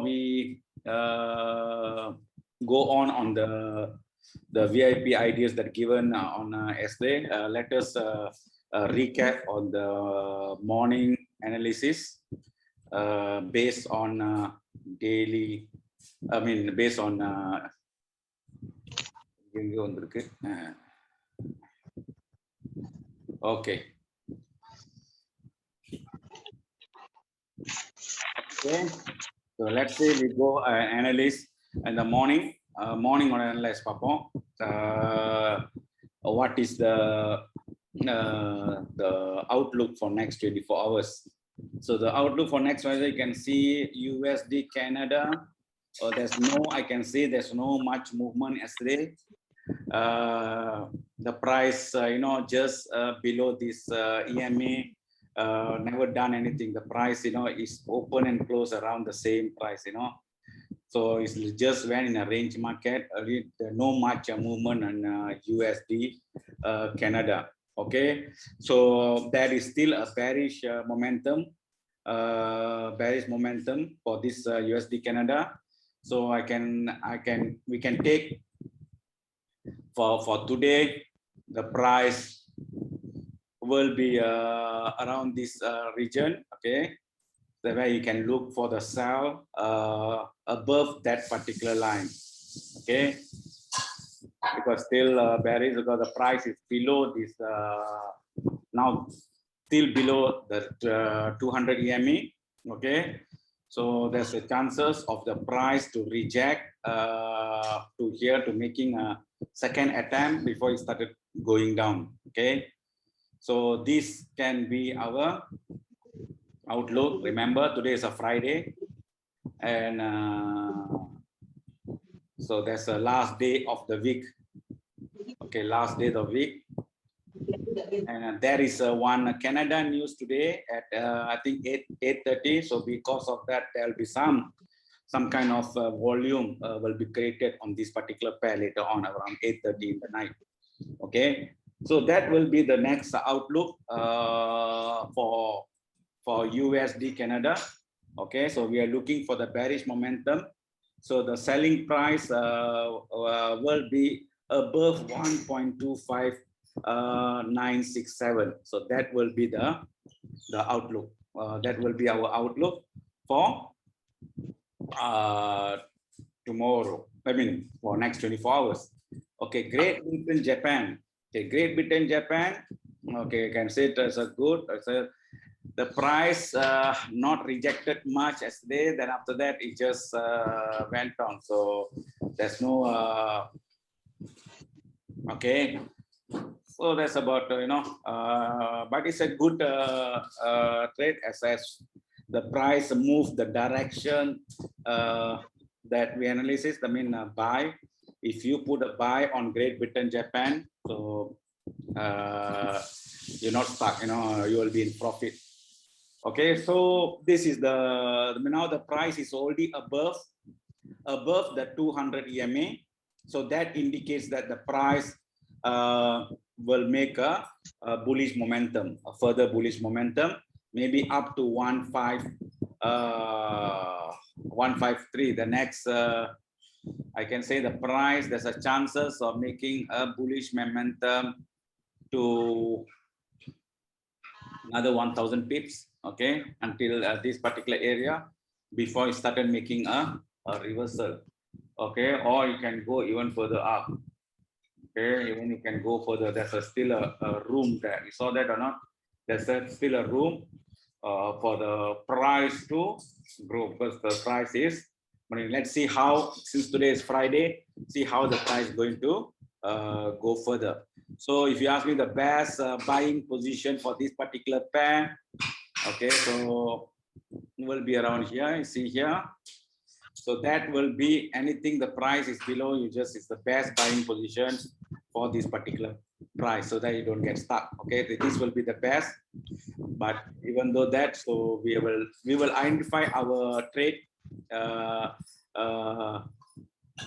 we go on the VIP ideas that given on yesterday, let us recap on the morning analysis based on daily. I mean, based on okay. Okay, so let's say we go analyze in the morning. Morning or analyze what is the outlook for next 24 hours. So the outlook for next Friday, you can see USD Canada. I can see there's no much movement yesterday. The price, just below this EMA. Never done anything. The price, is open and close around the same price, So it's just went in a range market. No much movement on USD Canada. Okay, so there is still a bearish momentum. Bearish momentum for this USD Canada. So we can take for today the price will be around this region, okay? That way you can look for the sell above that particular line, okay? Because still bearish because the price is below this, now still below the 200 EMA, okay? So there's a chances of the price to reject to here to making a second attempt before it started going down, okay? So this can be our outlook. Remember, today is a Friday, and so that's the last day of the week. Okay, last day of the week. And there is one Canada news today at I think 8:30. So because of that, there will be some kind of volume will be created on this particular pair later on around 8:30 in the night. Okay. So that will be the next outlook for USD Canada. Okay, so we are looking for the bearish momentum. So the selling price will be above 1.25967. So that will be the outlook. That will be our outlook for tomorrow. I mean for next 24 hours. Okay, Great Britain, Japan. Okay, Great Britain, Japan. Okay, I can say it as a good. The price not rejected much yesterday. Then after that, it just went down. So there's no. Okay, so that's about but it's a good trade as the price move the direction that we analysis. I mean buy. If you put a buy on Great Britain, Japan, so you're not stuck. You will be in profit. Okay, so this is now the price is already above the 200 EMA. So that indicates that the price will make a bullish momentum, a further bullish momentum, maybe up to 153. The next. I can say the price, there's a chances of making a bullish momentum to another 1,000 pips, okay, until this particular area before it started making a reversal, okay, or you can go even further up, okay, even you can go further. There's still a room there. You saw that or not? There's still a room for the price to grow because the price is. Let's see how, since today is Friday, see how the price is going to go further. So if you ask me the best buying position for this particular pair, okay, so it will be around here, you see here. So that will be anything the price is below, it's the best buying position for this particular price so that you don't get stuck. Okay, this will be the best. But even though that, so we will identify our trade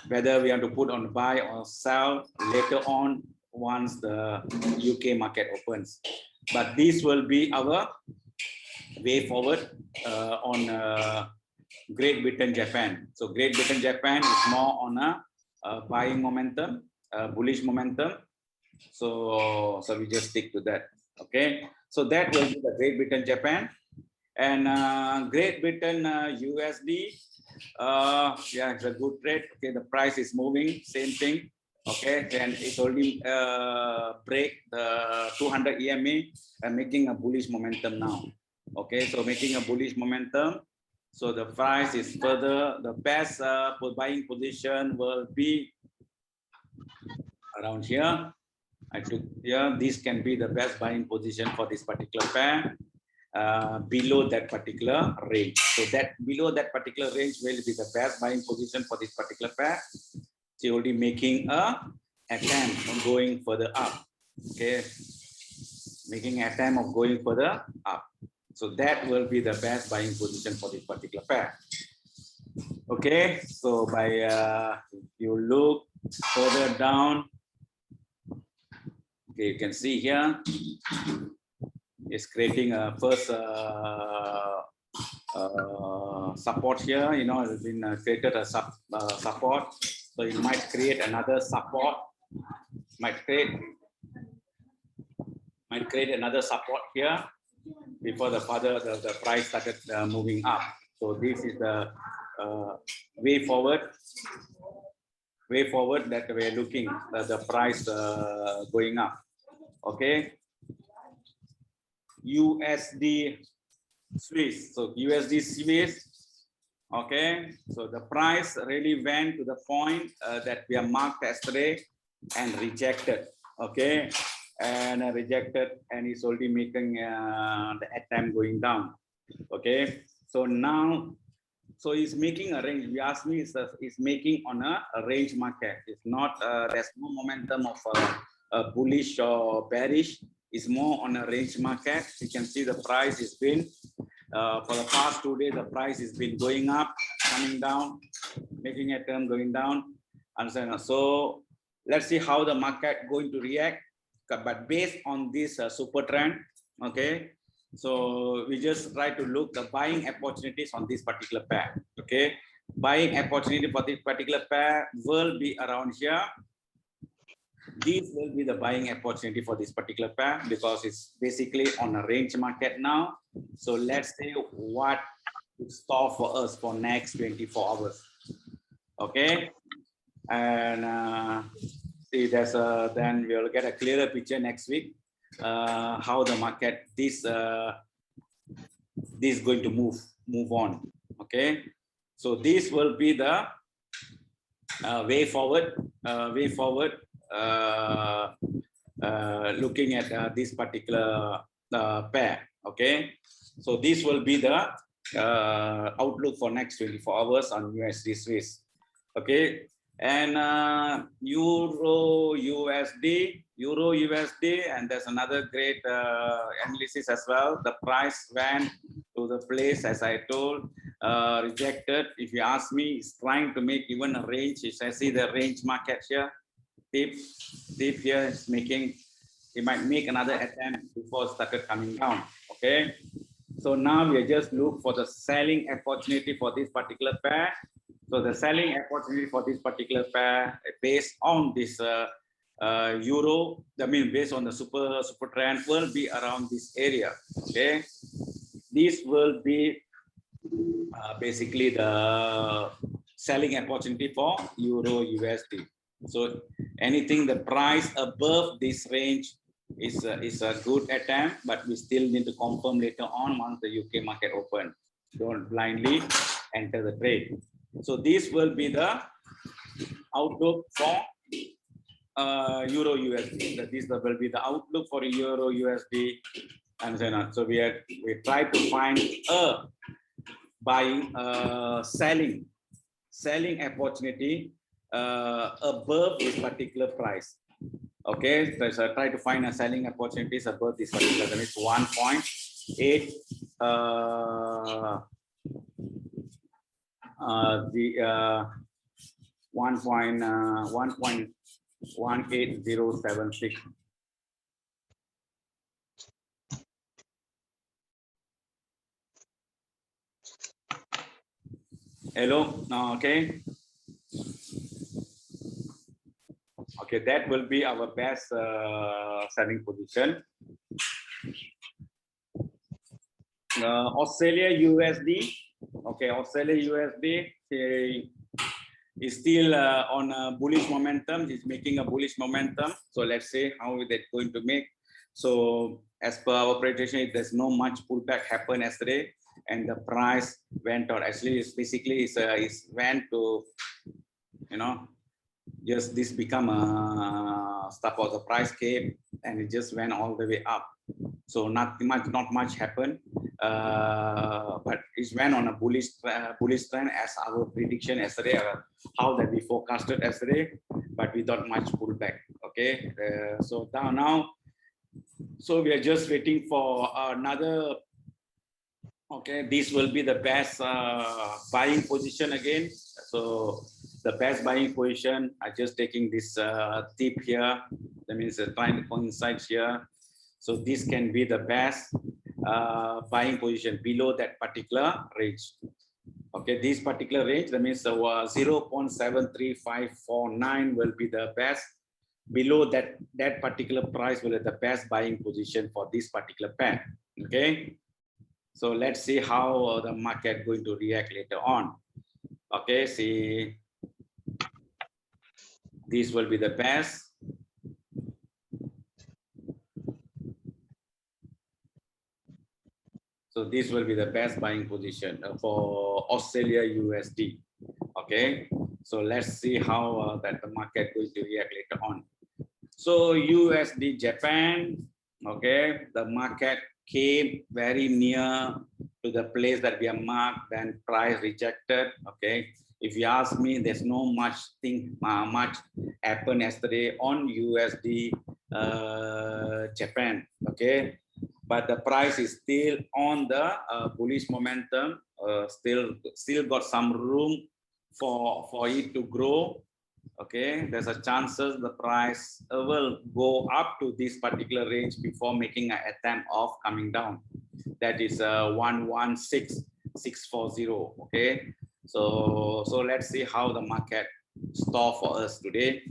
whether we have to put on buy or sell later on once the UK market opens. But this will be our way forward on Great Britain, Japan. So Great Britain, Japan is more on a buying momentum, bullish momentum. So we just stick to that. Okay. So that will be the Great Britain, Japan, and Great Britain, USD. Yeah, it's a good trade. Okay, the price is moving. Same thing. Okay, then it's already break the 200 EMA and making a bullish momentum now. Okay, so making a bullish momentum. So the price is further, the best buying position will be around here. I took here, this can be the best buying position for this particular pair below that particular range. So that below that particular range will be the best buying position for this particular pair. So you're already making a attempt on going further up. Okay, making an attempt of going further up. So that will be the best buying position for this particular pair. Okay, so by you look further down, okay, you can see here it's creating a first support here. You know, it's been created a support, so it might create another support. Might create another support here before the price started moving up. So this is the way forward that we're looking at the price going up. Okay, USD Swiss. So USD Swiss. Okay, so the price really went to the point that we are marked yesterday and rejected. Okay, and rejected, and it's already making the attempt going down. Okay, so now, so it's making a range. We asked me, it's making on a range market. It's not, there's no momentum of bullish or bearish. It's more on a range market. You can see the price has been, for the past 2 days, the price has been going up, coming down, making a turn going down. Understand? So let's see how the market going to react. But based on this super trend, okay, so we just try to look the buying opportunities on this particular pair. Okay, buying opportunity for this particular pair will be around here. This will be the buying opportunity for this particular pair because it's basically on a range market now. So let's see what to store for us for next 24 hours. Okay, and see, there's then we'll get a clearer picture next week how the market this going to move on. Okay, so this will be the way forward looking at this particular pair. Okay, so this will be the outlook for next 24 hours on USD Swiss. Okay, and Euro USD, and there's another great analysis as well. The price went to the place, as I told, rejected. If you ask me, it's trying to make even a range. If I see the range market here, tip here is making, it might make another attempt before it started coming down. Okay, so now we just look for the selling opportunity for this particular pair. So the selling opportunity for this particular pair based on this euro, I mean based on the super trend, will be around this area. Okay, this will be basically the selling opportunity for Euro USD. So anything the price above this range is a good attempt, but we still need to confirm later on once the UK market open. Don't blindly enter the trade. So this will be the outlook for Euro USD. This will be the outlook for Euro USD, and so on. So we try to find a buying selling opportunity above this particular price. Okay, so I try to find a selling opportunities above this particular, that is 1.8 1.18076. Hello. No, okay. Okay, that will be our best selling position. Australia USD. Okay, Australia USD is still on a bullish momentum. It's making a bullish momentum. So let's see how that's going to make. So as per our presentation, there's no much pullback happened yesterday, and the price went out. Actually, it's basically it's went to, you know, just this become a stuff of the price came and it just went all the way up. So not much happened, but it went on a bullish trend as our prediction yesterday, how that we forecasted yesterday, but without much pullback. Okay, so now, so we are just waiting for another. Okay, this will be the best buying position again. So the best buying position, I just taking this tip here. That means trying to coincide here. So this can be the best buying position below that particular range. Okay, this particular range, that means 0.73549 will be the best. Below that particular price will be the best buying position for this particular pair. Okay. So let's see how the market going to react later on. Okay, see, this will be the best. So this will be the best buying position for Australia USD. Okay, so let's see how that the market going to react later on. So USD Japan, okay, the market came very near to the place that we are marked, then price rejected. Okay, if you ask me, there's no much happened yesterday on USD Japan. Okay, but the price is still on the bullish momentum. Still got some room for it to grow. Okay, there's a chances the price will go up to this particular range before making an attempt of coming down. That is 116,640. Okay, so let's see how the market store for us today.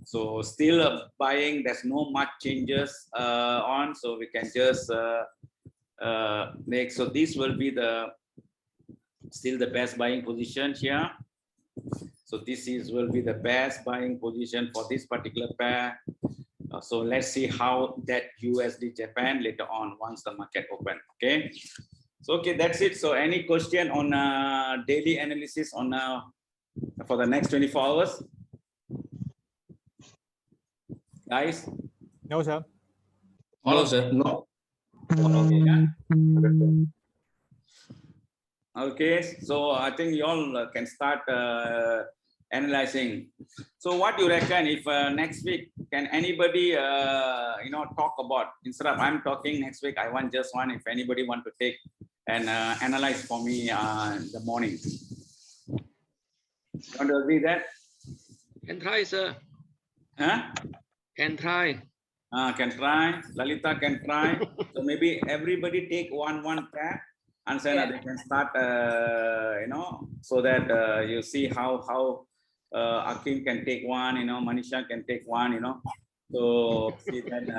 So still buying, there's no much changes on, so we can just make. So this will be still the best buying position here. So this will be the best buying position for this particular pair. So let's see how that USD Japan later on once the market open. Okay. So okay, that's it. So any question on daily analysis on for the next 24 hours, guys? No, sir. No, sir. No. Okay, yeah. Okay, so I think you all can start analyzing. So what do you reckon if next week, can anybody talk about, instead of I'm talking next week, I want just one, if anybody want to take and analyze for me in the morning. Want to agree that? Can try, sir. Huh? Can try. Can try. Lalita can try. So maybe everybody take one pair. And then they can start, so that you see how Akim can take one, Manisha can take one, So see then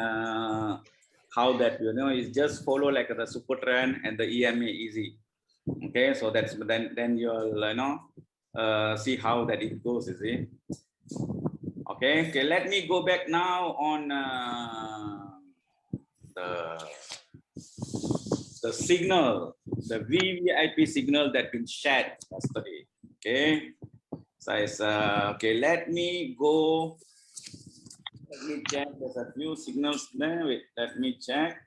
how that, is just follow like the super trend and the EMA easy. Okay, so that's then you'll see how that it goes, you see. Okay, let me go back now on the signal, the VVIP signal that been shared yesterday. Okay, so it's okay. Let me go. Let me check. There's a few signals there. Wait, let me check.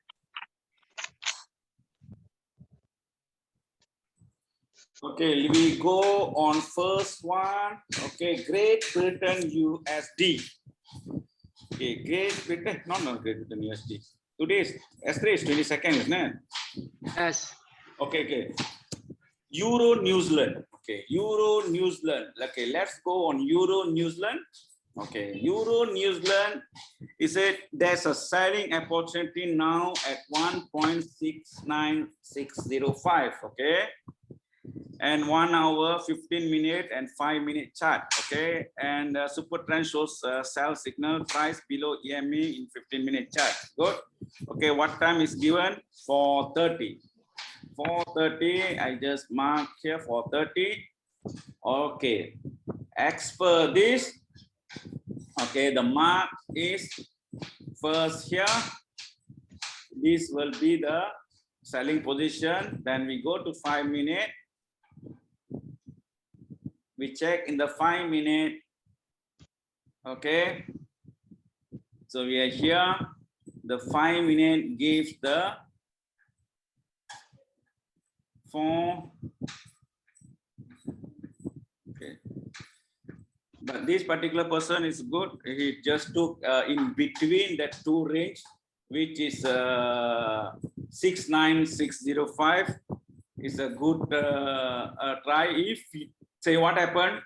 Okay, we go on first one. Okay, Great Britain USD. Okay, Great Britain, not Great Britain USD. Yesterday is 22nd, isn't it? Yes. Okay. Euro New Zealand. Okay, Euro New Zealand. Okay, let's go on Euro New Zealand. Okay, Euro New Zealand is there's a selling opportunity now at 1.69605. Okay, and 1 hour, 15 minute and 5-minute chart. Okay, and super trend shows sell signal price below EMA in 15-minute chart. Good. Okay, what time is given? 4:30. 4:30. I just mark here 4:30. Okay, as per this, okay, the mark is first here. This will be the selling position. Then we go to 5-minute. We check in the 5-minute. Okay, so we are here. The 5-minute gives the 4. Okay, but this particular person is good. He just took in between that two range, which is 69605 is a good try. If say what happened,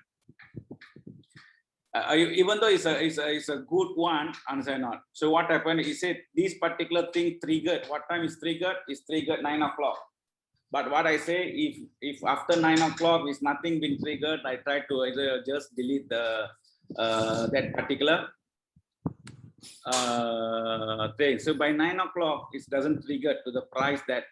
even though it's a good one, answer not. So what happened? He said this particular thing triggered. What time is triggered? Is triggered 9 o'clock. But what I say, if after 9 o'clock is nothing been triggered, I try to either just delete the that particular thing. So by 9 o'clock, it doesn't trigger to the price that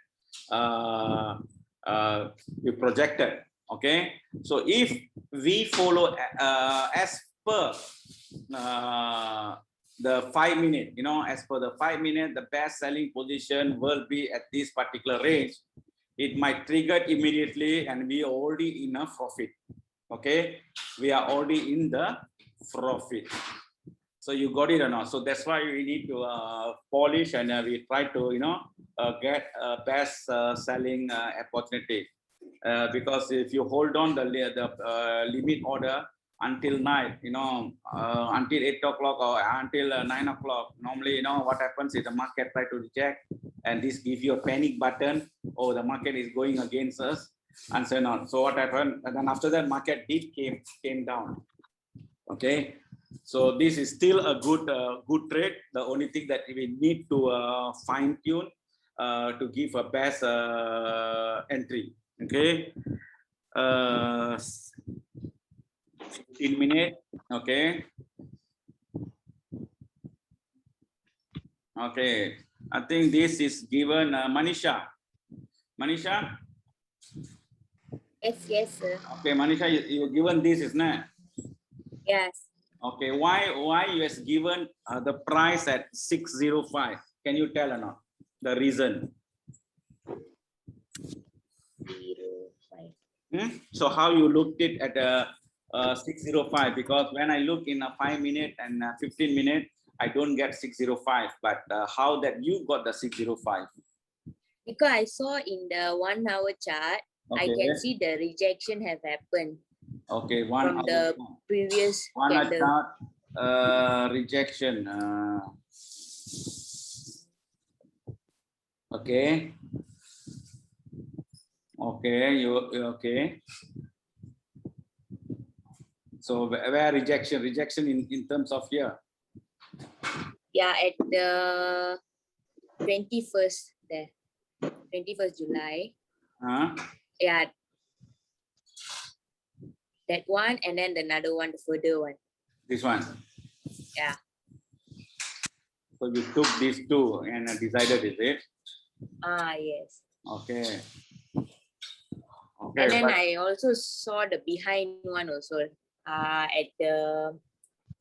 we projected. Okay, so if we follow as per the 5-minute, you know, as per the 5-minute, the best selling position will be at this particular range. It might trigger immediately, and we are already in a profit. Okay, we are already in the profit. So you got it or not? So that's why we need to polish, and we try to, you know, get best selling opportunity. Because if you hold on the limit order until night, you know, until 8 o'clock or until 9 o'clock, normally, you know, what happens is the market try to reject, and this gives you a panic button. Oh, the market is going against us, and so on. So what happened? And then after that, market did came down. Okay, so this is still a good trade. The only thing that we need to fine tune to give a best entry. Okay, 15 minutes. Okay. Okay, I think this is given Manisha. Manisha? Yes, sir. Okay, Manisha, you given this, isn't it? Yes. Okay, why you has given the price at 605? Can you tell or not? The reason. 05. So how you looked it at 605? Because when I look in a 5-minute and 15 minute, I don't get 605. But how that you got the 605? Because I saw in the 1 hour chart, Okay. I can see the rejection have happened Okay, 1 from hour. the previous One candle. chart rejection. Okay. Okay, you okay. So where rejection? Rejection in terms of here. Yeah, at the 21st there. 21st July. Yeah. That one, and then another one, the further one. This one. Yeah. So you took these two and decided, is it? Yes. Okay. Okay. And then but, I also saw the behind one also. At the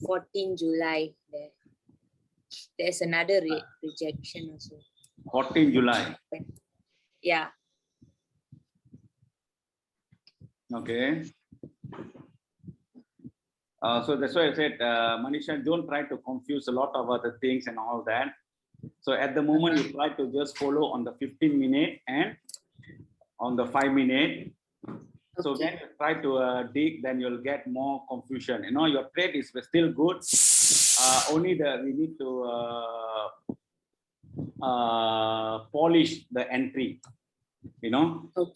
14 July there. There's another rejection also. 14 July. Yeah. Okay. So that's why I said, Manisha, don't try to confuse a lot of other things and all that. So at the moment, you try to just follow on the 15-minute and on the 5-minute. So Okay. when you try to dig, then you'll get more confusion. You know, your trade is still good. Only we need to polish the entry. You know, Okay.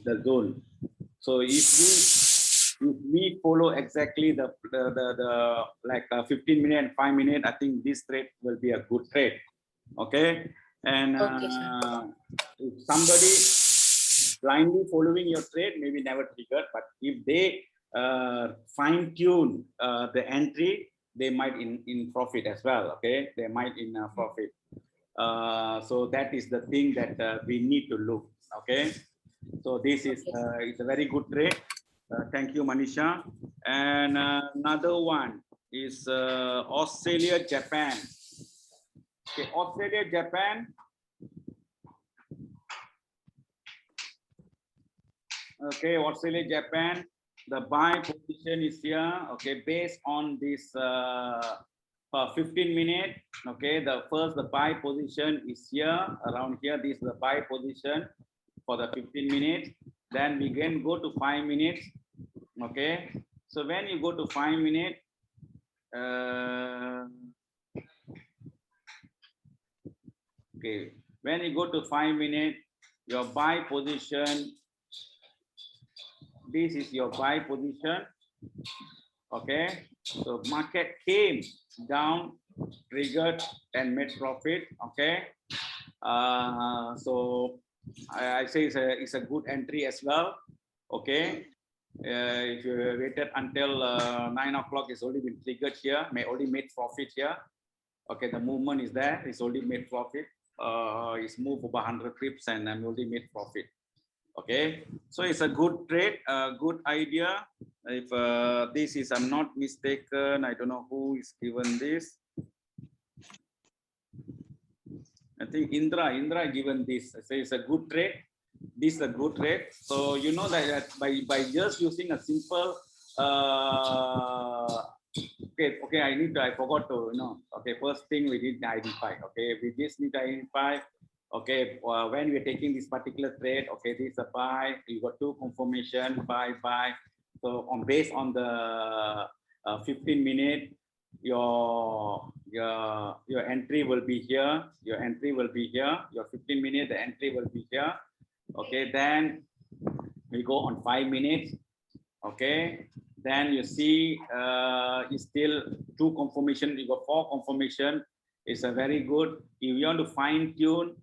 the zone. So if we follow exactly the like 15-minute and 5-minute, I think this trade will be a good trade. Okay, and Okay, if somebody blindly following your trade, maybe never triggered. But if they fine tune the entry, they might in profit as well. Okay, they might in profit. So that is the thing that we need to look. Okay, so this is it's a very good trade. Thank you, Manisha. And another one is Australia, Japan. Okay, Australia, Japan. Okay, Australia, Japan. The buy position is here. Okay, based on this 15 minute. Okay, the buy position is here around here. This is the buy position for the 15 minutes. Then we can go to 5 minutes. Okay, so when you go to 5 minutes, okay, when you go to 5 minutes, your buy position, this is your buy position. Okay, so market came down, triggered, and made profit. Okay, so I say it's a good entry as well. Okay, if you waited until 9 o'clock, it's already been triggered here, already made profit here. Okay, the movement is there, it's already made profit. It's moved over 100 pips and I'm already made profit. Okay, so it's a good trade, a good idea. If this is, I'm not mistaken, I don't know who is given this. I think Indra given this. So it's a good trade. This is a good trade. So you know that by just using a simple okay, I forgot to, okay, first thing we need to identify. Okay, we just need to identify. Okay, when we're taking this particular trade, okay, this is a buy. You got two confirmation, buy. So based on the 15 minute, your entry will be here. Your entry will be here. Your 15 minute, the entry will be here. Okay, then we go on 5 minutes. Okay, then you see it's still two confirmation. You got 4 confirmation. It's a very good. If you want to fine tune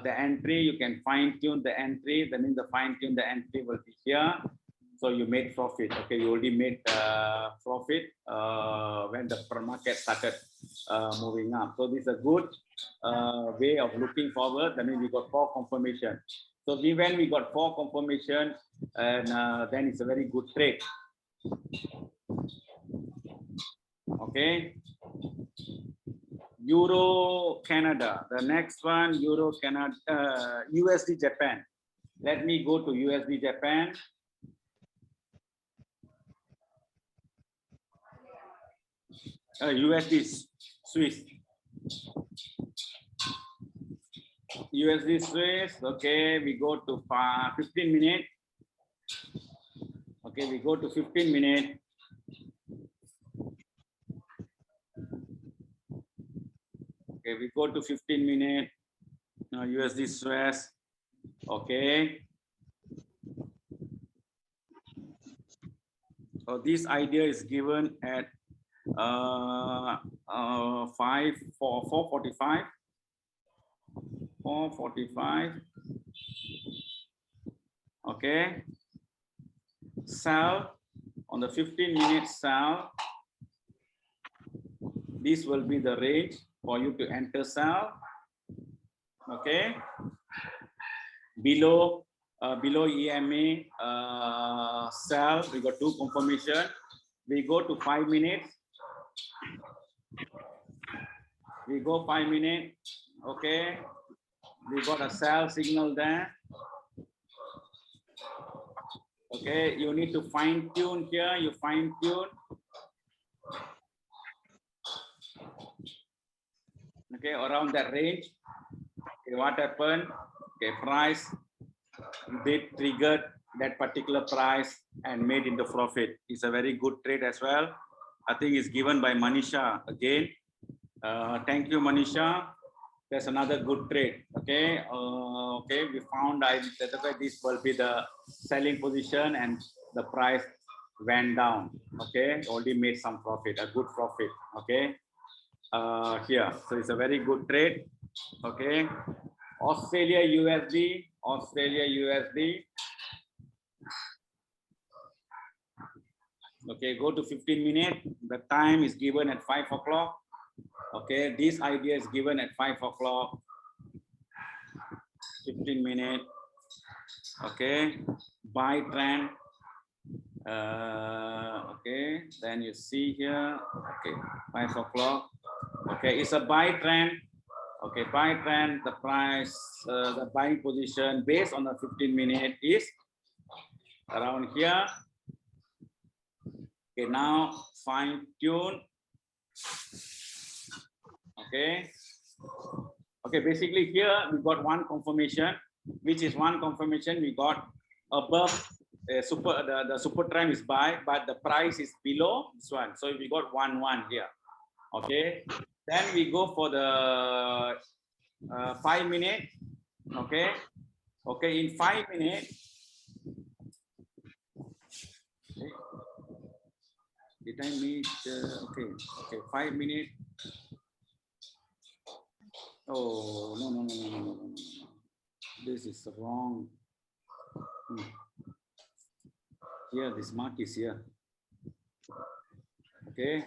the entry, you can fine tune the entry. That means the fine tune the entry will be here. So you made profit. Okay, you already made profit when the market started moving up. So this is a good way of looking forward. That means we got 4 confirmation. So when we got 4 confirmation, and then it's a very good trade. Okay. Euro Canada. The next one, Euro Canada, USD Japan. Let me go to USD Japan. USD Swiss. USD Swiss. Okay, we go to 15 minutes. Okay, we go to 15 minutes. Okay, we go to 15 minutes. USD Swiss. Okay. So this idea is given at 4:45. 4:45. Okay. Sell on the 15-minute sell. This will be the range for you to enter sell. Okay. Below EMA sell, we got 2 confirmation. We go to 5 minutes. We go 5 minutes. Okay. We got a sell signal there. Okay, you need to fine tune here. You fine tune. Okay, around that range. Okay, what happened? Okay, price they triggered that particular price and made into profit. It's a very good trade as well. I think it's given by Manisha again. Thank you, Manisha. That's another good trade. Okay, okay, we found that this will be the selling position and the price went down. Okay, already made some profit, a good profit. Okay, here, so it's a very good trade. Okay, Australia USD. Australia USD. Okay, go to 15 minutes. The time is given at 5 o'clock. Okay, this idea is given at 5 o'clock. 15 minutes. Okay, buy trend. Okay, then you see here. Okay, 5 o'clock. Okay, it's a buy trend. Okay, buy trend. The price, the buying position based on the 15 minute is around here. Okay, now fine tune. Okay. Okay, basically here we got one confirmation, which is one confirmation we got above the super trend is buy, but the price is below this one. So we got 1-1 here. Okay. Then we go for the 5 minute. Okay. Okay, in 5 minutes. Okay. Did I meet? Okay. Okay, 5 minutes. Oh, no. This is wrong. Here, this mark is here. Okay.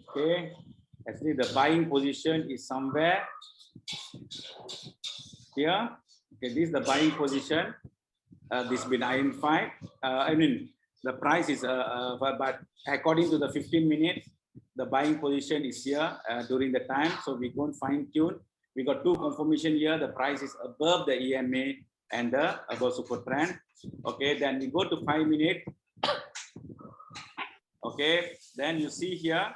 Okay. Actually, the buying position is somewhere here. Okay, this is the buying position. This been identified. I mean, the price is, but according to the 15 minutes, the buying position is here during the time. So we go and fine tune. We got two confirmation here. The price is above the EMA and the above super trend. Okay, then we go to 5 minutes. Okay, then you see here,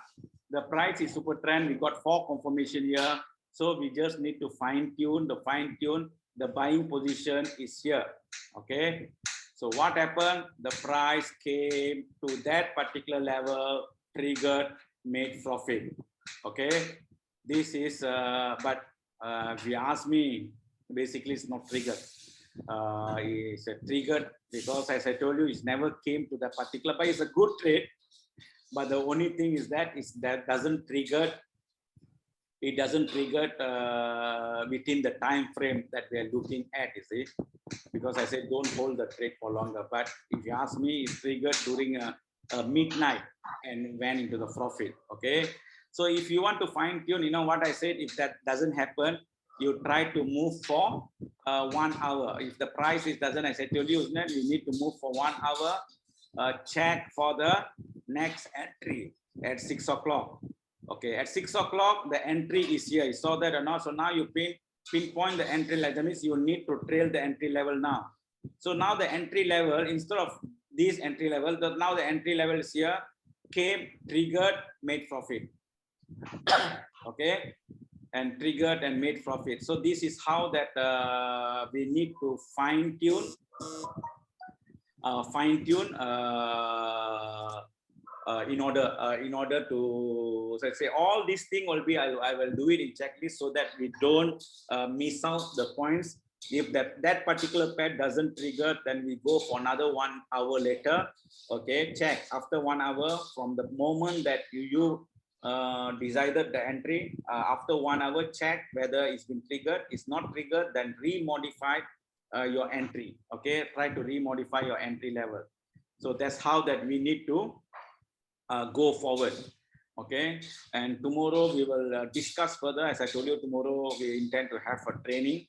the price is super trend. We got 4 confirmation here. So we just need to fine tune. The buying position is here. Okay, so what happened? The price came to that particular level, triggered, made profit. Okay, this is but if you ask me, basically it's not triggered. It's a triggered because, as I told you, it never came to that particular, but it's a good trade. But the only thing is that doesn't trigger. It doesn't trigger within the time frame that we are looking at. You see, because I said don't hold the trade for longer. But if you ask me, it's triggered during a midnight and went into the profit. Okay, so if you want to fine tune, you know what I said. If that doesn't happen, you try to move for 1 hour. If the price is doesn't, as I told you, you need to move for 1 hour. Check for the next entry at 6 o'clock. Okay, at 6 o'clock, the entry is here. You saw that or not? So now you pinpoint the entry level. That means you need to trail the entry level now. So now the entry level, instead of this entry level, now the entry level is here, came, triggered, made profit. Okay, and triggered and made profit. So this is how that we need to fine tune. In order to, let's say, all these things will be, I will do it in checklist so that we don't miss out the points. If that particular pair doesn't trigger, then we go for another 1 hour later. Okay, check after 1 hour from the moment that you decided the entry. After 1 hour, check whether it's been triggered. It's not triggered, then remodify your entry. Okay, try to remodify your entry level. So that's how that we need to go forward. Okay, and tomorrow we will discuss further. As I told you, tomorrow we intend to have a training.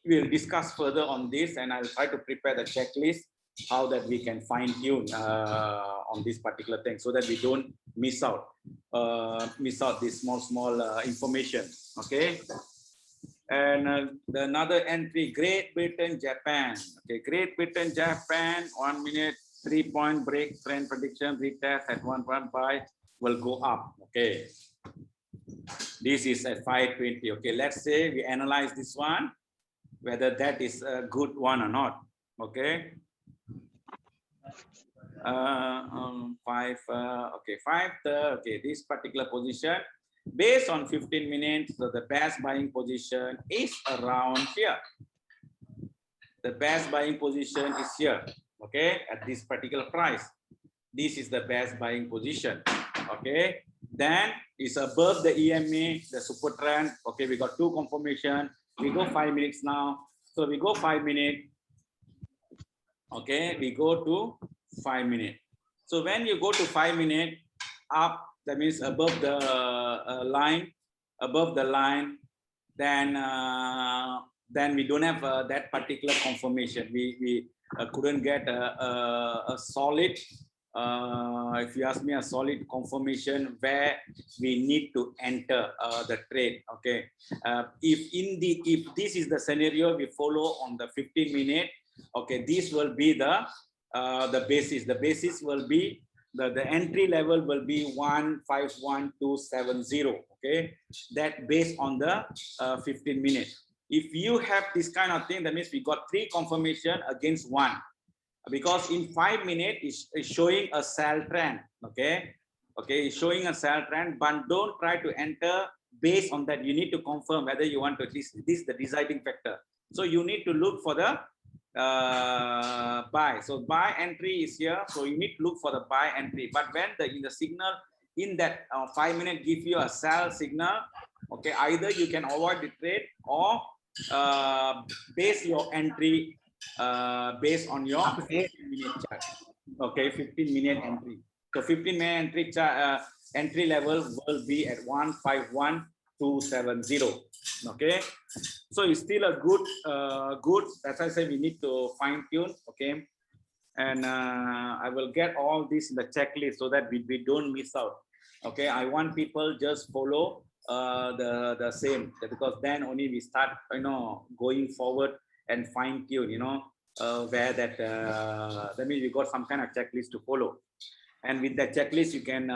We'll discuss further on this, and I'll try to prepare the checklist how that we can fine tune on this particular thing so that we don't miss out this small information. Okay, and another entry, Great Britain, Japan. Okay, Great Britain, Japan, 1 minute, 3-point break, trend prediction, retest at 1.5 will go up. Okay, this is at 520. Okay, let's say we analyze this one, whether that is a good one or not. Okay, okay, this particular position based on 15 minutes, so the best buying position is around here. The best buying position is here. Okay, at this particular price, this is the best buying position. Okay, then it's above the EMA, the super trend. Okay, we got two confirmation. We go 5 minutes now. So we go 5 minutes. Okay, we go to 5 minutes. So when you go to 5 minutes up, that means above the line, then we don't have that particular confirmation. We couldn't get a solid, if you ask me, a solid confirmation where we need to enter the trade. Okay, if this is the scenario we follow on the 15 minute, okay, this will be the basis. The basis will be the entry level will be 151270. Okay, that based on the 15 minutes. If you have this kind of thing, that means we got 3 confirmation against 1, because in 5 minutes is showing a sell trend. Okay, it's showing a sell trend, but don't try to enter based on that. You need to confirm whether you want to. This is the deciding factor. So you need to look for the buy. So buy entry is here, so you need to look for the buy entry. But when in the signal in that 5 minutes give you a sell signal, okay, either you can avoid the trade or base your entry based on your 15-minute chart. Okay, 15-minute entry. So 15-minute entry chart, entry level will be at 151270. Okay, so it's still a good as I said, we need to fine tune. Okay, and I will get all this in the checklist so that we don't miss out. Okay, I want people just follow the same, because then only we start going forward and fine tune, where that means you got some kind of checklist to follow, and with that checklist you can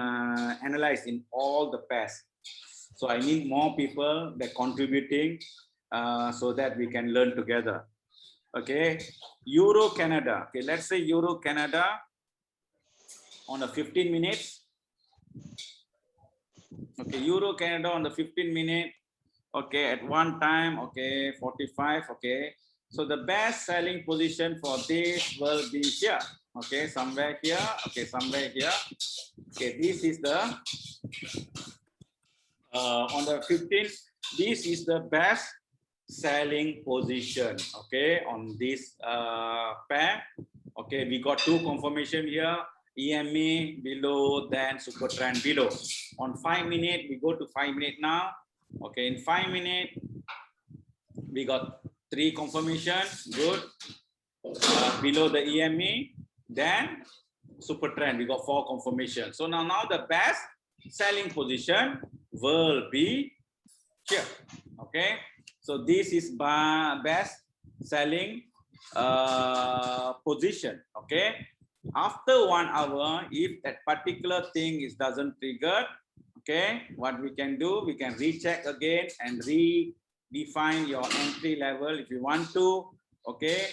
analyze in all the pairs. So I need more people that contributing so that we can learn together. Okay, Euro Canada. Okay, let's say Euro Canada on the 15 minutes. Okay, Euro Canada on the 15 minute. Okay, at one time, okay, 45. Okay, so the best selling position for this will be here. Okay, somewhere here. Okay, somewhere here. Okay, this is the on the 15th. This is the best selling position. Okay, on this pair. Okay, we got 2 confirmation here. EMA below, then super trend below. On 5 minutes, we go to 5 minutes now. Okay, in 5 minutes, we got 3 confirmation. Good. Below the EMA, then super trend, we got 4 confirmation. So now the best selling position will be here. Okay, so this is best selling position. Okay, after 1 hour, if that particular thing doesn't trigger, okay, what we can do, we can recheck again and redefine your entry level if you want to. Okay,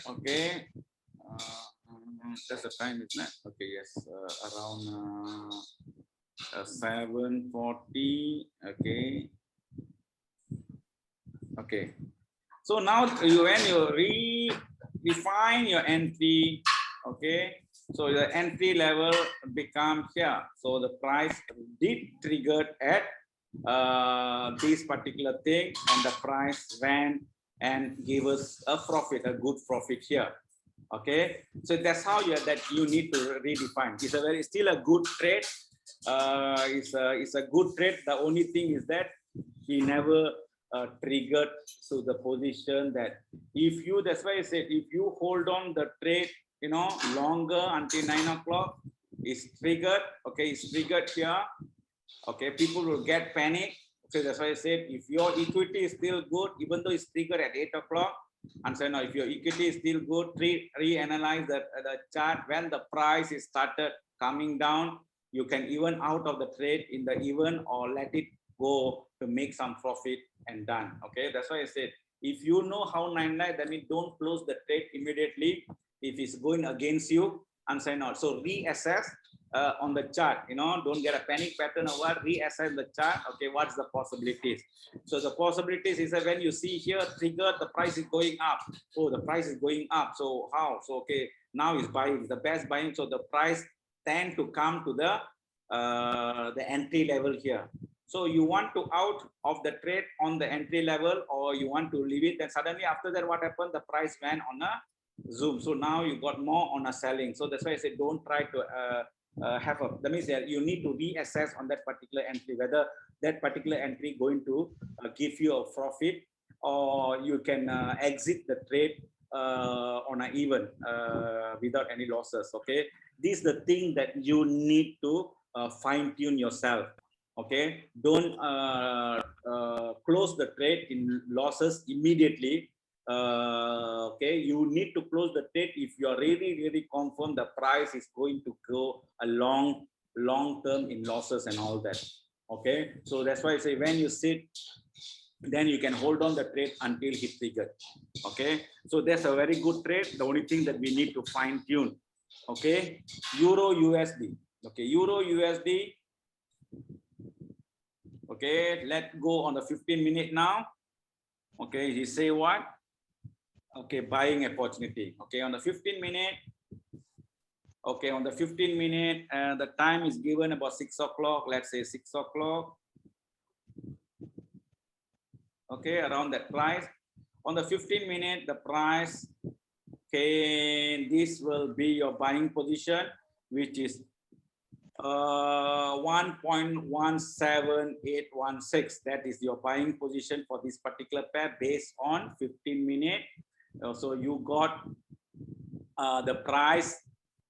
okay, that's the time, isn't it? Okay, yes, around 7:40. Okay, okay. So now when you redefine your entry, okay, so the entry level becomes here. So the price did triggered at this particular thing, and the price went and gave us a profit, a good profit here. Okay, so that's how you need to redefine. It's still a good trade. It's a good trade. The only thing is that he never triggered to the position that if you, that's why I said, if you hold on the trade, longer until 9 o'clock, it's triggered. Okay, it's triggered here. Okay, people will get panic. Okay, that's why I said, if your equity is still good, even though it's triggered at 8 o'clock, and so now if your equity is still good, reanalyze the chart. When the price is started coming down, you can even out of the trade in the even or let it go to make some profit and done. Okay, that's why I said, if you know how 9 light, that means don't close the trade immediately if it's going against you, and sign out. So reassess on the chart, don't get a panic pattern or what, reassess the chart. Okay, what's the possibilities? So the possibilities is that when you see here trigger, the price is going up. Oh, the price is going up. So how? So okay, now is buying, the best buying. So the price tend to come to the entry level here. So you want to out of the trade on the entry level, or you want to leave it, then suddenly after that what happened, the price went on a zoom. So now you got more on a selling. So that's why I said don't try to have a, that means that you need to reassess on that particular entry whether that particular entry going to give you a profit, or you can exit the trade on an even without any losses. Okay, this is the thing that you need to fine tune yourself. Okay, don't close the trade in losses immediately. Okay, you need to close the trade if you are really confirmed the price is going to go a long term in losses and all that. Okay, so that's why I say when you sit, then you can hold on the trade until hit triggered. Okay, so that's a very good trade. The only thing that we need to fine tune. Okay, Euro USD. Okay, Euro USD. Okay, let's go on the 15-minute now. Okay, he say what? Okay, buying opportunity. Okay, on the 15-minute. Okay, on the 15-minute, the time is given about 6 o'clock. Let's say 6 o'clock. Okay, around that price. On the 15-minute, the price, okay, this will be your buying position, which is 1.17816. That is your buying position for this particular pair based on 15-minute. So you got the price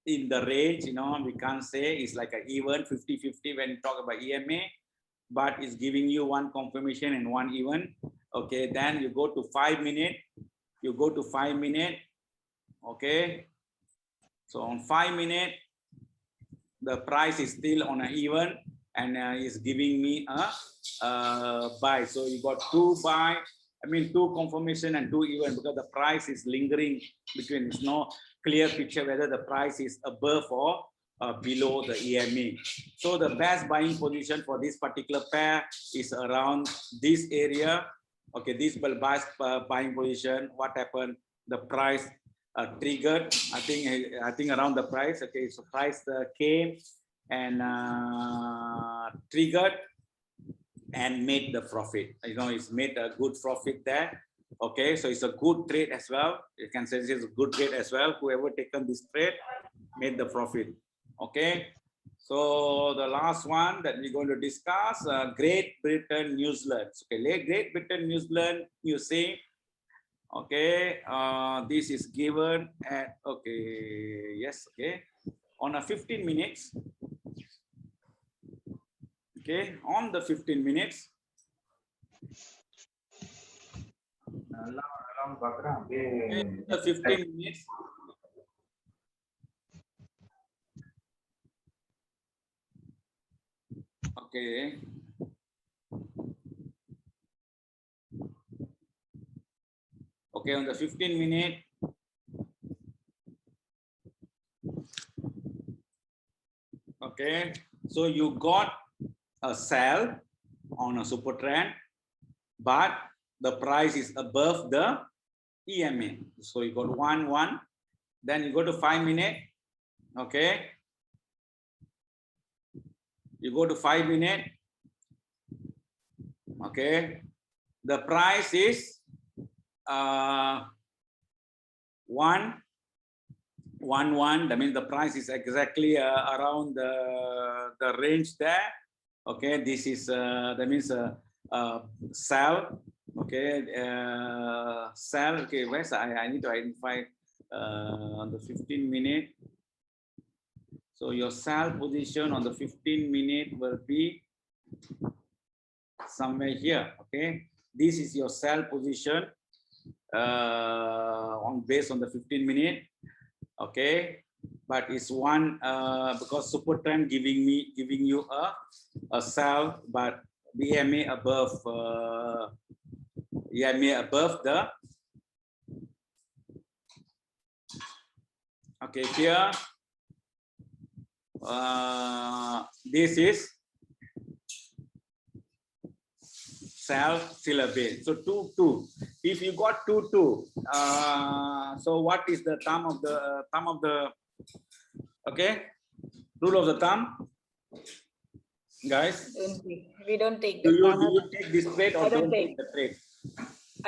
in the range, you know, we can't say it's like an even 50-50 when you talk about EMA, but it's giving you one confirmation and one even. Okay, then you go to 5-minute. You go to 5-minute. Okay, so on 5-minute, the price is still on an even and is giving me a buy. So you got two buy, I mean two confirmation and two even, because the price is lingering between. It's no clear picture whether the price is above or below the EMA. So the best buying position for this particular pair is around this area. Okay, this will buy buying position. What happened? The price triggered. I think around the price. Okay, so price came and triggered and made the profit. You know, it's made a good profit there. Okay, so it's a good trade as well. You can say this is a good trade as well. Whoever taken this trade made the profit. Okay, so the last one that we're going to discuss, Great Britain, New Zealand. Okay, Great Britain, New Zealand, you see. Okay, this is given at, okay, yes, okay, on a 15 minutes. Okay, on the 15 minutes. Okay, the 15 minutes. Okay. Okay, on the 15-minute. Okay, so you got a sell on a super trend, but the price is above the EMA. So you got 1-1. Then you go to 5-minute. Okay. You go to 5-minute. Okay. The price is 1-1-1. That means the price is exactly around the range there. Okay. This is that means sell. Okay. Sell. Okay. Where's I need to identify on the 15-minute. So your sell position on the 15-minute will be somewhere here. Okay, this is your sell position based on the 15-minute. Okay, but it's one because super trend giving you a sell, but EMA above EMA above the. Okay, here this is sell still a bid. So 2-2. If you got 2-2, so what is the thumb of the okay, rule of the thumb, guys? We don't take Do the you take this trade or I don't don't take. take the trade?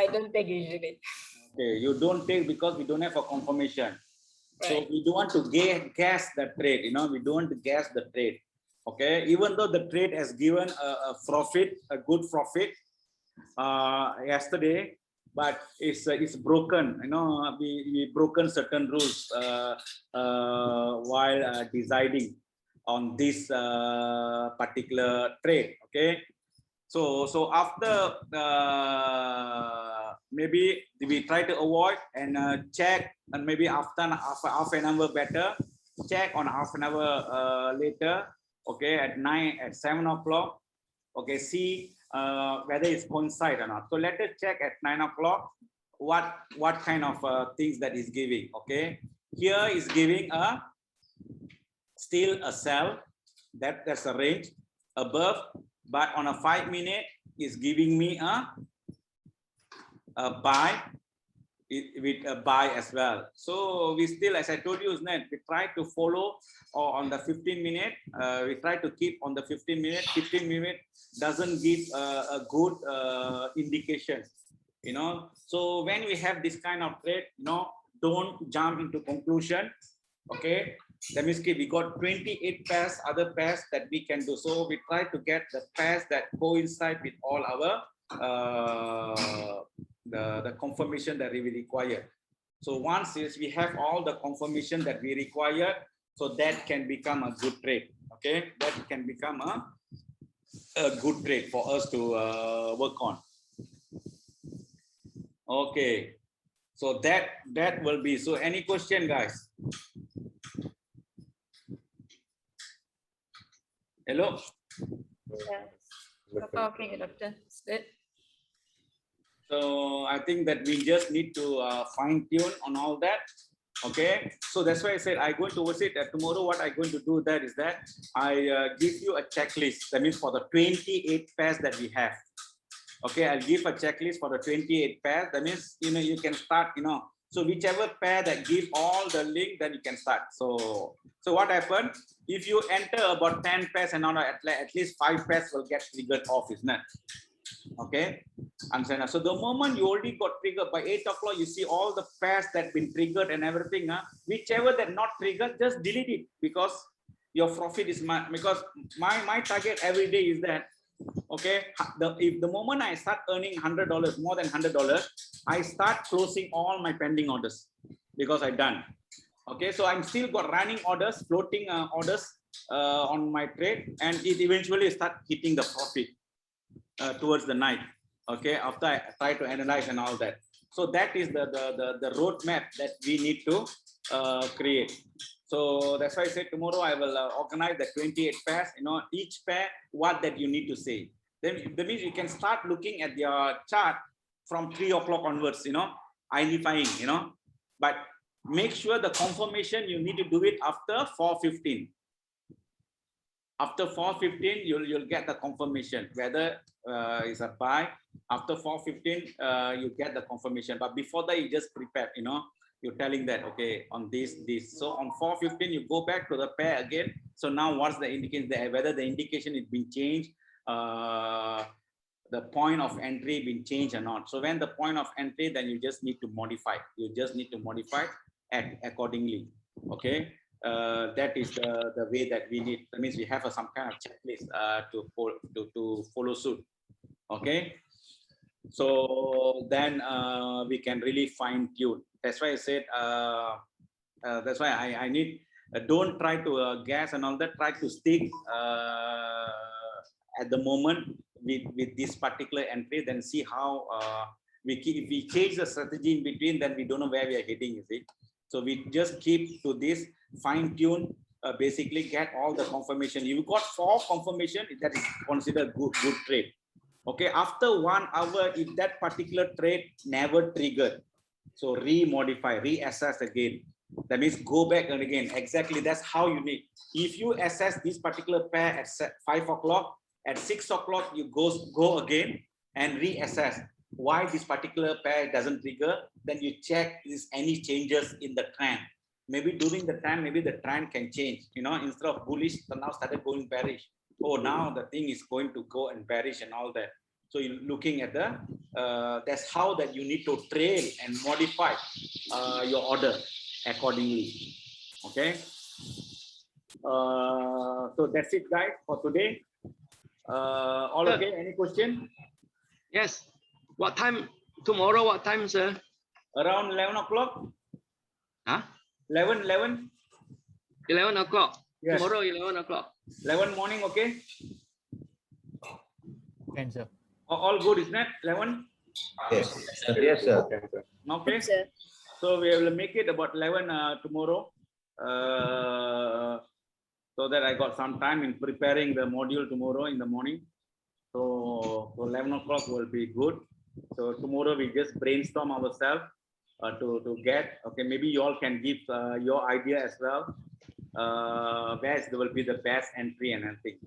I don't take usually. Okay, you don't take because we don't have a confirmation. So Right. we don't want to guess the trade, you know, we don't want to guess the trade. Okay, even though the trade has given a profit, a good profit yesterday, but it's broken, you know, we broken certain rules while deciding on this particular trade. Okay, so after maybe we try to avoid and check, and maybe after half an hour better, check on half an hour later, okay, at 7 o'clock, okay, see whether it's coincide or not. So let us check at 9 o'clock what kind of things that is giving. Okay, here is giving still a sell, that's a range above, but on a 5 minute is giving me a buy with a buy as well. So we still, as I told you, we try to follow or on the 15 minute, we try to keep on the 15 minute. 15 minute doesn't give a good indication, you know. So when we have this kind of trade, you know, don't jump into conclusion. Okay, that means we got 28 pairs, other pairs that we can do. So we try to get the pairs that coincide with all our the confirmation that we require. So once we have all the confirmation that we require, so that can become a good trade. Okay, that can become a good trade for us to work on. Okay, so that will be. So any question, guys? Hello. Okay, doctor. It's good. So I think that we just need to fine tune on all that. Okay, so that's why I said I'm going to visit tomorrow. What I'm going to do that is that I give you a checklist. That means for the 28 pairs that we have. Okay, I'll give a checklist for the 28 pairs. That means, you know, you can start, you know. So whichever pair that give all the link, then you can start. So what happened? If you enter about 10 pairs and at least 5 pairs will get triggered off, isn't it? Okay, and so the moment you already got triggered by 8 o'clock, you see all the pairs that been triggered and everything. Whichever that not triggered, just delete it, because your profit is because my target every day is that, okay, if the moment I start earning $100, more than $100, I start closing all my pending orders because I done. Okay, so I'm still got running orders, floating orders on my trade, and it eventually start hitting the profit towards the night. Okay, after I try to analyze and all that. So that is the roadmap that we need to create. So that's why I said tomorrow I will organize the 28 pairs. You know, each pair what that you need to say. Then that means you can start looking at your chart from 3 o'clock onwards. You know, identifying. You know, but make sure the confirmation you need to do it after 4:15. After 4:15, you'll get the confirmation whether it's a buy. After 4:15, you get the confirmation. But before that, you just prepare. You know, you're telling that, okay, on this. So on 4:15, you go back to the pair again. So now what's the indication there? Whether the indication is being changed, the point of entry been changed or not. So when the point of entry, then you just need to modify. You just need to modify accordingly. Okay. That is the way that we need. That means we have some kind of checklist to follow suit. Okay, so then we can really fine tune. That's why I said. That's why I need. Don't try to guess and all that. Try to stick at the moment with this particular entry. Then see how if we change the strategy in between, then we don't know where we are heading. You see. So we just keep to this, fine tune, basically get all the confirmation. You got 4 confirmation, that is considered good trade. Okay, after 1 hour, if that particular trade never triggered, so re-modify, reassess again. That means go back and again. Exactly, that's how you need. If you assess this particular pair at 5 o'clock, at 6 o'clock you go again. and reassess why this particular pair doesn't trigger. Then you check is any changes in the trend. Maybe during the time, maybe the trend can change. You know, instead of bullish, so now started going bearish. Oh, now the thing is going to go and bearish and all that. So you're looking at the that's how that you need to trail and modify your order accordingly. Okay. So that's it, guys, for today. All Sir. okay? Any question? Yes. What time? Tomorrow, what time, sir? Around 11 o'clock? Huh? 11 11 o'clock. Yes. Tomorrow, 11 o'clock. 11 morning, okay? Thanks, sir. All good, isn't it? 11? Yes, yes, sir. Okay. Sir. So we will make it about 11 tomorrow. So that I got some time in preparing the module tomorrow in the morning. So 11 o'clock will be good. So tomorrow we just brainstorm ourselves to get, okay, maybe you all can give your idea as well. Where there will be the best entry and everything.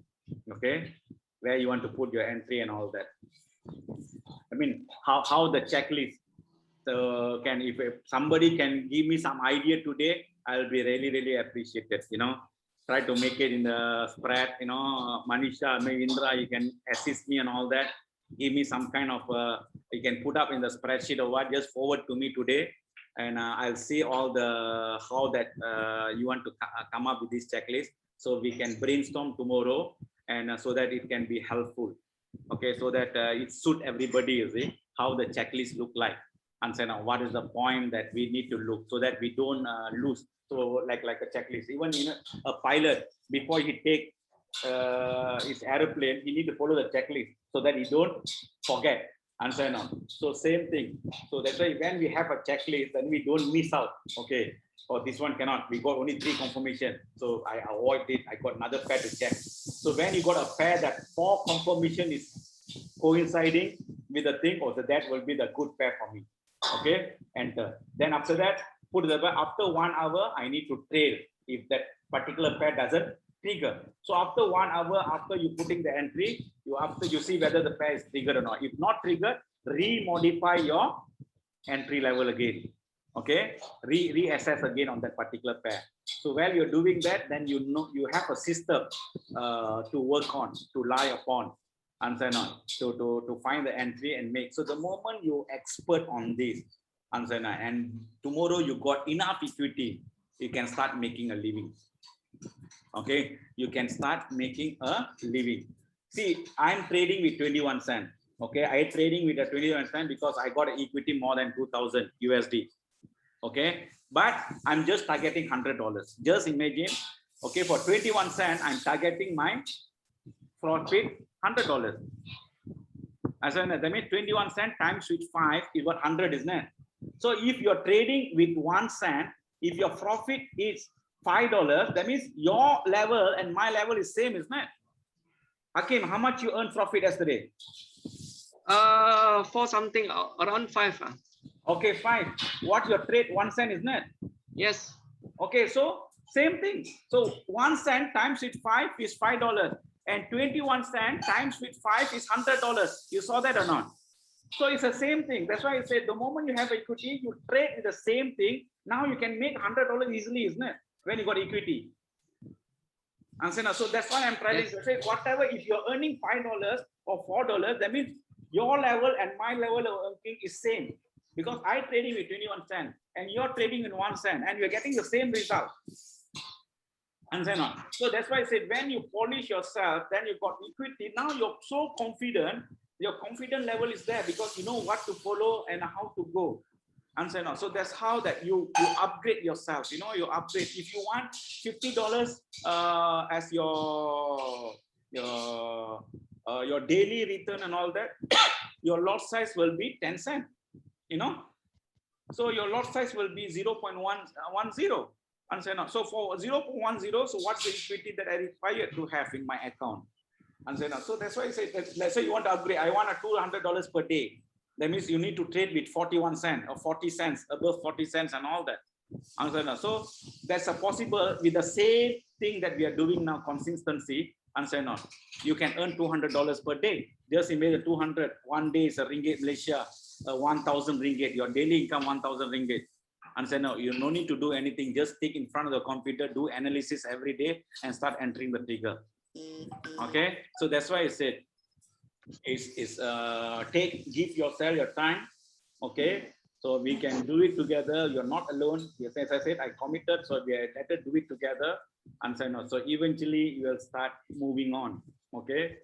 Okay. Where you want to put your entry and all that. I mean, how the checklist. So if somebody can give me some idea today, I'll be really appreciated. You know, try to make it in the spread. You know, Manisha, maybe Indra, you can assist me and all that. Give me some kind of you can put up in the spreadsheet or what. Just forward to me today, and I'll see all the how that you want to come up with this checklist, so we can brainstorm tomorrow, and so that it can be helpful. Okay, so that it suit everybody. You see how the checklist look like. And say now what is the point that we need to look so that we don't lose. So like a checklist, even in a pilot, before he take his airplane, he need to follow the checklist so that he don't forget. And say now, so same thing. So that's why when we have a checklist, then we don't miss out. Okay, or this one cannot, we got only 3 confirmation, so I avoid it. I got another pair to check. So when you got a pair that 4 confirmation is coinciding with the thing, also that will be the good pair for me. Okay, enter. Then after that, put the after 1 hour, I need to trail if that particular pair doesn't trigger. So after 1 hour, after you putting the entry, you see whether the pair is triggered or not. If not triggered, re-modify your entry level again. Okay, reassess again on that particular pair. So while you're doing that, then you know you have a system to work on, to lie upon. Answer not to find the entry and make. So the moment you expert on this, answer not, and tomorrow you got enough equity, you can start making a living. Okay, you can start making a living. See, I'm trading with 21 cents. Okay, I trading with a 21 cents because I got an equity more than 2,000 USD. Okay, but I'm just targeting $100. Just imagine, okay, for 21 cents, I'm targeting my profit $100. As I that means 21 cents times with 5 is what 100, isn't it? So if you're trading with 1 cent, if your profit is $5, that means your level and my level is same, isn't it? Hakim, how much you earned profit yesterday? For something around 5. Okay, 5. What your trade 1 cent, isn't it? Yes. Okay, so same thing. So 1 cent times with 5 is $5. And 21 cents times with 5 is $100. You saw that or not? So it's the same thing. That's why I said the moment you have equity, you trade with the same thing. Now you can make $100 easily, isn't it? When you got equity. And so that's why I'm trying to say whatever, if you're earning $5 or $4, that means your level and my level of earning is same. Because I trading with 21 cents and you're trading with 1 cent and you're getting the same result. So that's why I said when you polish yourself, then you got equity. Now you're so confident, your confident level is there because you know what to follow and how to go. So that's how that you upgrade yourself. You know, you upgrade. If you want $50 as your daily return and all that, your lot size will be 10 cents. You know, so your lot size will be 0.110. So for 0.10, so what's the equity that I require to have in my account? So that's why I say that, let's say you want to upgrade, I want a $200 per day. That means you need to trade with 41 cents or 40 cents, above 40 cents and all that. So that's a possible with the same thing that we are doing now, consistency. Understand not? You can earn $200 per day. Just imagine 200. 1 day is a ringgit Malaysia, 1,000 ringgit. Your daily income 1,000 ringgit. Understand now? You no need to do anything. Just take in front of the computer, do analysis every day, and start entering the figure. Okay, so that's why I said, give yourself your time. Okay, so we can do it together. You're not alone. Yes, as I said, I committed, so we are better do it together. And so eventually you will start moving on. Okay,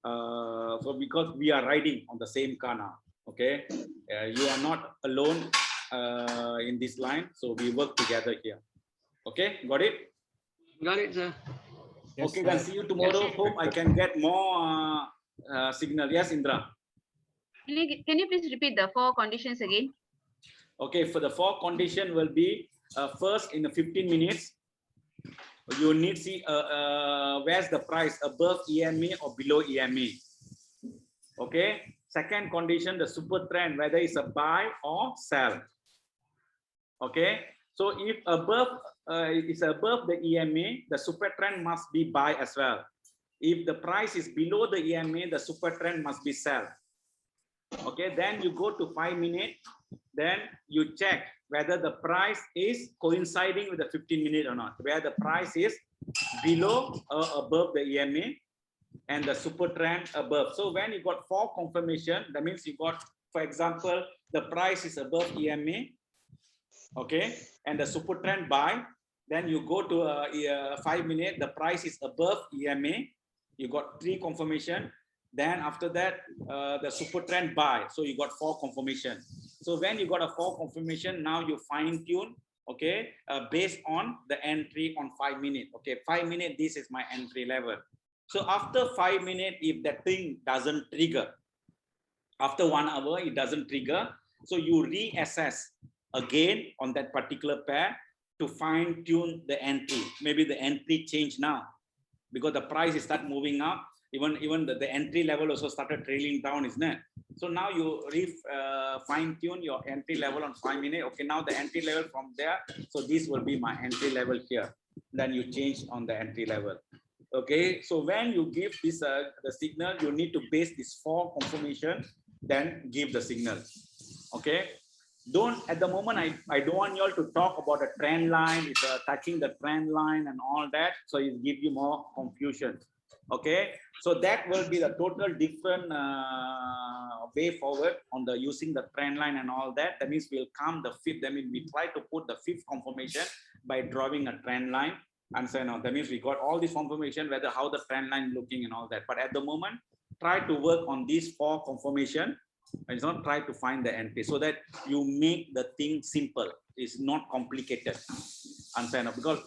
so because we are riding on the same car now. Okay, you are not alone in this line, so we work together here. Okay, got it? Got it, sir. Okay, then see you tomorrow. Hope I can get more signal. Yes, Indra. Can you please repeat the 4 conditions again? Okay, for the 4 condition will be first in the 15 minutes. You need to see where's the price, above EMA or below EMA. Okay. Second condition, the super trend, whether it's a buy or sell. Okay. So if above it's above the EMA, the super trend must be buy as well. If the price is below the EMA, the super trend must be sell. Okay, then you go to 5 minutes, then you check whether the price is coinciding with the 15 minute or not, where the price is below or above the EMA and the super trend above. So when you got 4 confirmation, that means you got, for example, the price is above EMA, okay, and the super trend buy, then you go to 5 minutes, the price is above EMA, you got 3 confirmation. Then after that, the super trend buy. So you got 4 confirmation. So when you got a 4 confirmation, now you fine tune, okay, based on the entry on 5 minutes. Okay, 5 minutes, this is my entry level. So after 5 minutes, if that thing doesn't trigger, after 1 hour, it doesn't trigger. So you reassess again on that particular pair to fine tune the entry. Maybe the entry change now because the price is start moving up. Even the entry level also started trailing down, isn't it? So now you fine tune your entry level on 5 minutes. Okay, now the entry level from there. So this will be my entry level here. Then you change on the entry level. Okay, so when you give this the signal, you need to base this 4 confirmation, then give the signal. Okay, don't at the moment. I don't want you all to talk about a trend line. It's touching the trend line and all that. So it give you more confusion. Okay, so that will be the total different way forward on the using the trend line and all that. That means we'll come the 5th. That means we try to put the 5th confirmation by drawing a trend line. And so now that means we got all this confirmation, whether how the trend line looking and all that. But at the moment, try to work on these 4 confirmation. It's not try to find the entry so that you make the thing simple. It's not complicated. And so now, because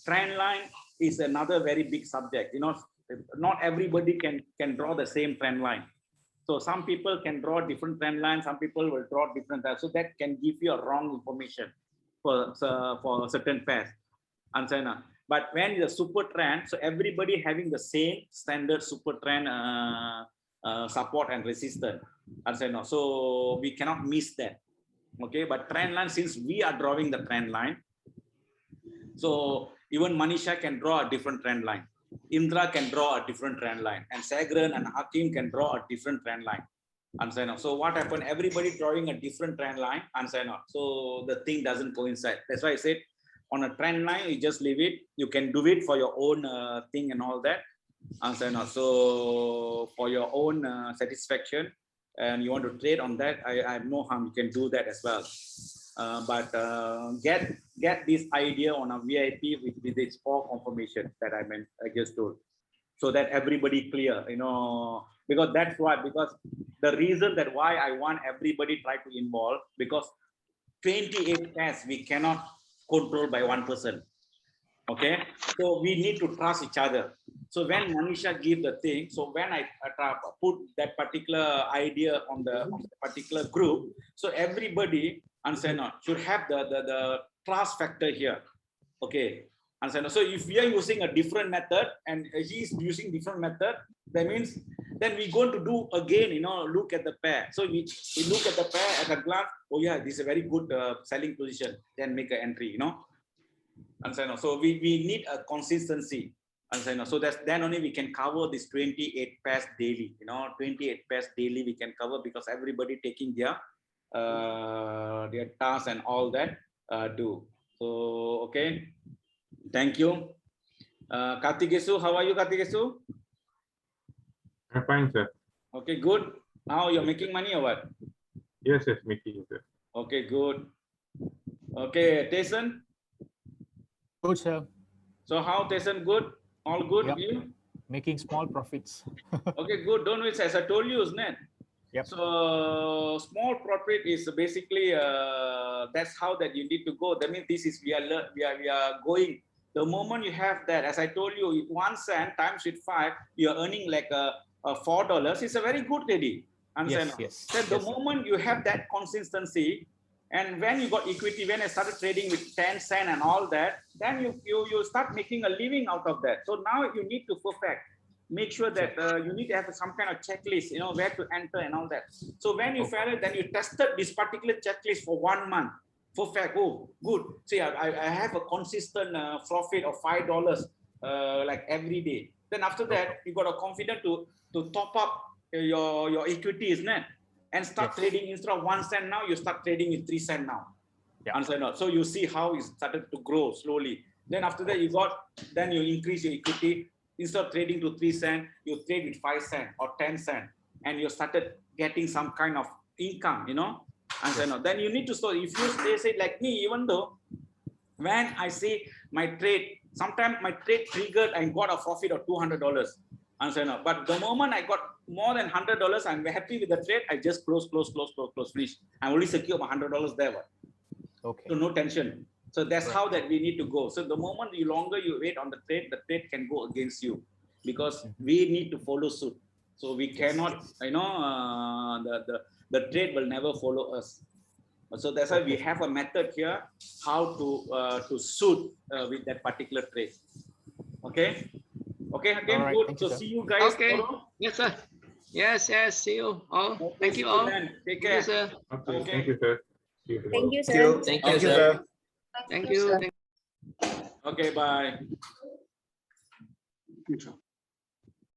trend line is another very big subject. You know, not everybody can draw the same trend line. So some people can draw different trend lines. Some people will draw different. So that can give you a wrong information for certain pairs. And so now. But when the super trend, so everybody having the same standard super trend support and resistance. And so we cannot miss that. Okay, but trend line, since we are drawing the trend line, so even Manisha can draw a different trend line. Indra can draw a different trend line, and Sagran and Hakim can draw a different trend line. And so what happened? Everybody drawing a different trend line, and so the thing doesn't coincide. That's why I said on a trend line, you just leave it. You can do it for your own thing and all that. And so for your own satisfaction, and you want to trade on that, I have no harm. You can do that as well. But get this idea on a VIP with its 4 confirmation that I just told, so that everybody clear, you know, because that's why, because the reason that why I want everybody try to involve, because 28 pairs we cannot control by one person. Okay, so we need to trust each other. So when Manisha give the thing, so when I put that particular idea on the particular group, so everybody should have the trust factor here. Okay, so if we are using a different method and he is using different method, that means then we're going to do again, you know, look at the pair. So we look at the pair at a glance. Oh yeah, this is a very good selling position. Then make an entry, you know. And so we need a consistency. Understand? So that's then only we can cover this 28 pairs daily. 28 pairs daily we can cover because everybody taking their tasks and all that do. So okay, thank you. Kartikesu, how are you, Kartikesu? I'm fine, sir. Okay, good. Now you're making money or what? Yes, making, sir. Okay, good. Okay, Tyson. Good, sir. So how, Tyson? Good? All good Yep. with you? Making small profits. Okay, good. Don't wait, as I told you, isn't it? Yep. So small profit is basically that's how that you need to go. That means this is we are going. The moment you have that, as I told you, 1 cent times with 5, you're earning like $4. It's a very good lady. Yes, yes. Then the Yes, sir. moment you have that consistency, and when you got equity, when I started trading with 10 cent and all that, then you start making a living out of that. So now you need to perfect. Make sure that you need to have some kind of checklist, where to enter and all that. So when you fail it, then you tested this particular checklist for 1 month. Perfect. Oh, good. See, I have a consistent profit of $5 like every day. Then after that, you got a confidence to top up your equity, isn't it? And start trading instead of 1 cent now, you start trading with 3 cent now. Yeah. Understand? So you see how it started to grow slowly. Then after that, then you increase your equity. Instead of trading to 3 cent, you trade with 5 cent or 10 cent, and you started getting some kind of income, Understand? Then you need to start. If you say like me, even though when I see my trade, sometimes my trade triggered and got a profit of $200. Understand? But the moment I got more than $100, I'm happy with the trade. I just close, finish. I only secure my $100 there. Okay. So no tension. So that's how that we need to go. So the moment you longer you wait on the trade can go against you because we need to follow suit. So we cannot, the trade will never follow us. So that's why we have a method here how to suit with that particular trade. Okay. Okay. Again, All right, good. thank So you, sir. see you guys Okay. tomorrow. Yes, sir. Yes, see you all. Okay, Thank see you all. then. Take Thank you, care. sir. Okay, Okay. thank you, sir. See you tomorrow. Thank you, sir. Thank you, sir. Thank you. Okay, bye.